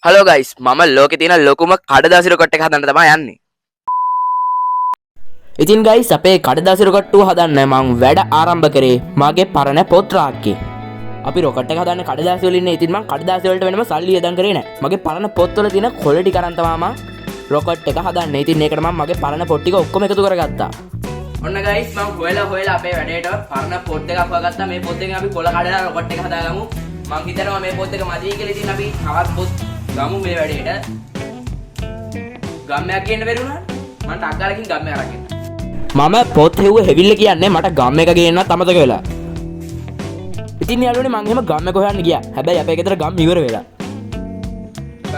Hello guys මම ලෝකේ තියෙන ලොකුම කඩදාසි රොකට් එක හදන්න තමයි යන්නේ. ඉතින් ගයිස් අපේ කඩදාසි රොකට්ටුව හදන්න මම වැඩ ආරම්භ කරේ මාගේ පරණ පොත් රාක්කේ. අපි රොකට් එක හදන්න කඩදාසි වලින් ඉන්නේ. ඉතින් මම කඩදාසි වලට වෙනම සල්ලි යදන් කරේ නැහැ. මගේ පරණ පොත් වල තියෙන කොළ ටික අරන් තමයි මම රොකට් එක හදන්නේ. ඉතින් ඒකට මම මගේ පරණ පොත් ටික ඔක්කොම එකතු කරගත්තා. ඔන්න ගයිස් මම හොයලා අපේ වැඩේට පරණ පොත් එකක් හොයාගත්තා. මේ පොත් එකෙන් අපි කොළ කඩලා රොකට් එක හදාගමු. මම හිතනවා මේ පොත් එක මදි කියලා. ඉතින් අපි තවත් පොත් ගමු මේ වැඩේට. ගම්මයක් කියන්න බැරි වුණා. මම ටක් ගාලකින් ගම්මයක් අරන් එන්න. මම පොත් හෙව්ව හෙවිල්ල කියන්නේ මට ගම් එක ගේන්නත් අමතක වෙලා. ඉතින් යාළුවනේ මං එහෙම ගම් එක හොයන්න ගියා. හැබැයි අපේ ගෙදර ගම් ඉවර වෙලා.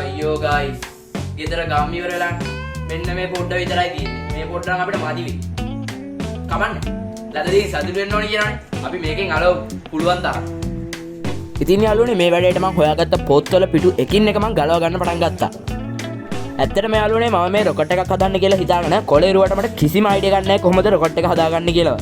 අයියෝ ගයිස්. ගෙදර ගම් ඉවර වෙලා. මෙන්න මේ පොඩ්ඩ විතරයි තියෙන්නේ. මේ පොඩ්ඩ නම් අපිට මදි වෙයි. කමන්නේ. ලදදී සතුටු වෙන්න ඕනේ කියනවනේ. අපි මේකෙන් අලව පුළුවන් තරම්. ඉතින් යාළුවනේ මේ වැඩේට මං හොයාගත්ත පොත්වල පිටු එකින් එක මං ගලව ගන්න පටන් ගත්තා. ඇත්තටම යාළුවනේ මම මේ රොකට් එකක් හදන්න කියලා හිතාගෙන කොළේ රුවට මට කිසිම අයිඩියා ගන්න නැහැ කොහොමද රොකට් එක හදාගන්නේ කියලා.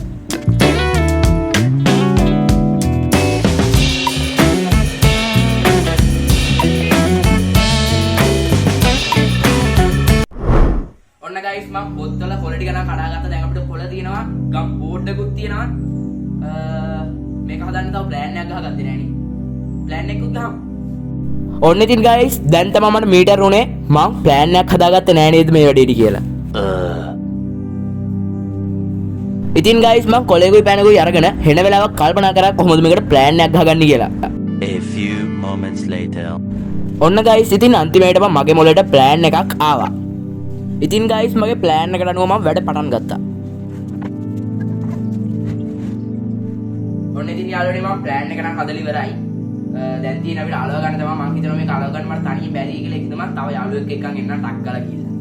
ඔන්න ගයිස් මම පොත්වල කොළ ටික නම් කඩාගත්තා. දැන් අපිට කොළ තියෙනවා, ගම් බෝඩ් එකකුත් තියෙනවා. මේක හදන්න තව ප්ලෑන් එකක් ගහගත්තේ නැහැ නේ. ප්ලෑන් එකකුත් ගහමු. ඔන්න ඉතින් ගයිස් දැන් තමයි මට මීටර් උනේ මං ප්ලෑන් එකක් හදාගත්තේ නෑ නේද මේ වැඩේට කියලා. ඉතින් ගයිස් මං කොලේකුයි පෑනකුයි අරගෙන හෙන වෙලාවක් කල්පනා කරා කොහොමද මේකට ප්ලෑන් එකක් ගහගන්නේ කියලා. A few moments later. ඔන්න ගයිස් ඉතින් අන්තිමේට මගේ මොළේට ප්ලෑන් එකක් ආවා. ඉතින් ගයිස් මගේ ප්ලෑන් එකට අනුව මම වැඩ පටන් ගත්තා. ඔන්න ඉතින් යාළුවනේ මම ප්ලෑන් එක නම් හදලා ඉවරයි. දැන් තියෙන අපිට අලව ගන්න තමයි. මම හිතනවා මේක අලව ගන්න මට තනියෙන් බැරි කියලා. ඒකද මම තව යාළුවෙක් එක්කන් එන්න ටක් ගාලා ගිහලා.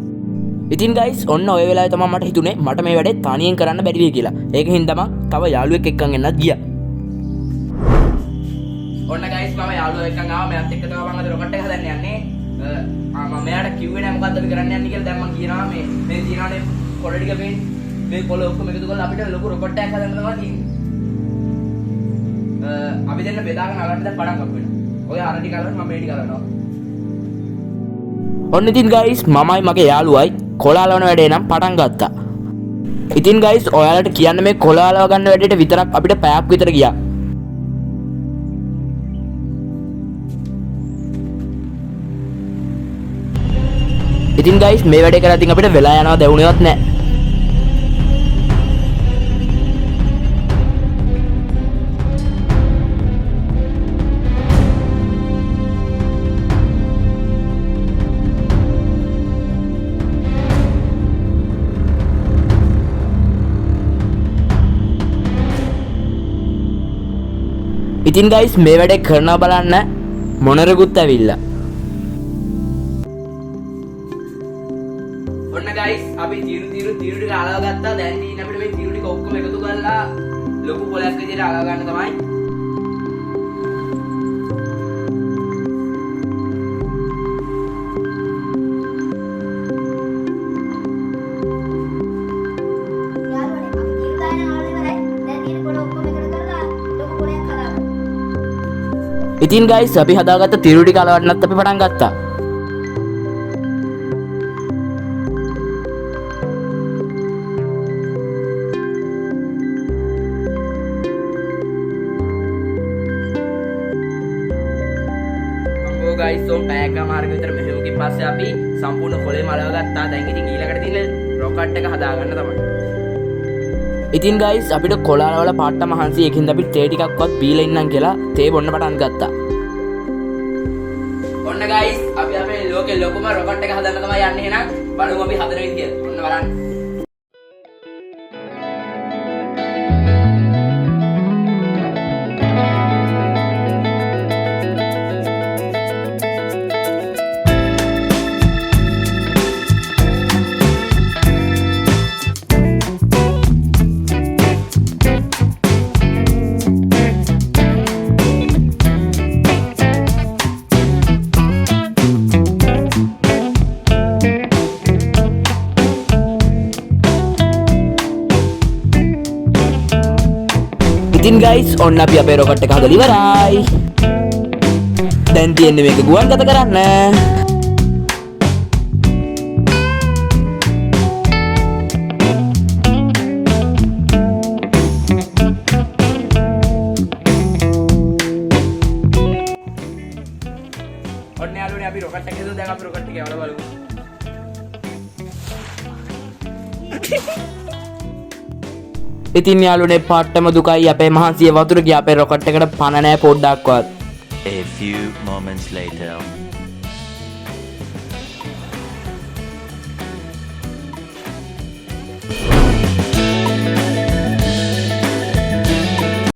ඉතින් ගයිස් ඔන්න ඔය වෙලාවේ තමයි මට හිතුනේ මට මේ වැඩේ තනියෙන් කරන්න බැරි වෙයි කියලා. ඒකෙන් තමයි තව යාළුවෙක් එක්කන් එන්නත් ගියා. ඔන්න ගයිස් මම යාළුවෙක් එක්කන් ආවා. මෙයාත් එක්ක තමයි මම අද රොකට් එක හදන්න යන්නේ. මම මෙයාට කිව්වේ නෑ මොකද්ද අපි කරන්න යන්නේ කියලා. දැන් මම කියනවා මේ තියනවානේ කොළ ටික මේ කොළ ඔක්කොම එකතු කරලා අපිට ලොකු රොකට් එකක් හදන්න තමයි තියෙන්නේ. අපි දෙන්න බෙදාගෙන අරන් දැන් පටන් ගමු වෙනවා. ඔය අර ටික අරන් මම මේ ටික අරනවා. ඔන්න ඉතින් ගයිස් මමයි මගේ යාළුවයි කොළ අලවන වැඩේ නම් පටන් ගත්තා. ඉතින් ගයිස් ඔයාලට කියන්න මේ කොළ අලව ගන්න වැඩේට විතරක් අපිට පැයක් විතර ගියා. ඉතින් ගයිස් මේ වැඩේ කරද්දී අපිට වෙලා යනවා දැවුනේවත් නැහැ. ඉතින් ගයිස් මේ වැඩේ කරනවා බලන්න මොනරෙකුත් ඇවිල්ලා. ඔන්න ගයිස් අපි තීරු ටික අලව ගත්තා. දැන් තියෙන අපිට මේ තීරු ටික ඔක්කොම එකතු කරලා ලොකු කොලයක් විදිහට අලව ගන්න තමයි. ඉතින් ගයිස් අපි හදාගත්ත තීරු ටික අලවන්නත් අපි පටන් ගත්තා. ගයිස් සෝ පැයක මාර්ග විතර මෙහෙමකින් පස්සේ අපි සම්පූර්ණ කොළේම අලව ගත්තා. දැන් ඉතින් ඊළඟට තියෙන රොකට් එක හදාගන්න තමයි. ඉතින් ගයිස් අපිට කොළ අලවල පාට්ට මහන්සි ඒකින්ද අපි තේ ටිකක්වත් බීලා ඉන්නම් කියලා තේ බොන්න පටන් ගත්තා. ඔන්න ගයිස් අපි අපේ ලෝකේ ලොකුම රොකට් එක හදන්න තමයි යන්නේ. එහෙනම් බලමු අපි හදන විදිය. ඔන්න බලන්න. ඉතින් ගයිස් ඔන්න අපි අපේ රොකට් එක හදලා ඉවරයි. දැන් තියෙන්නේ මේක ගුවන්ගත කරන්න. කොහෙද දැන් අපි රොකට් එක යවලා බලමු. ඉතින් යාළුවනේ පාට්ටම දුකයි අපේ මහන්සිය වතුර ගියා අපේ රොකට් එකට පණ නැහැ පොඩ්ඩක්වත්. A few moments later.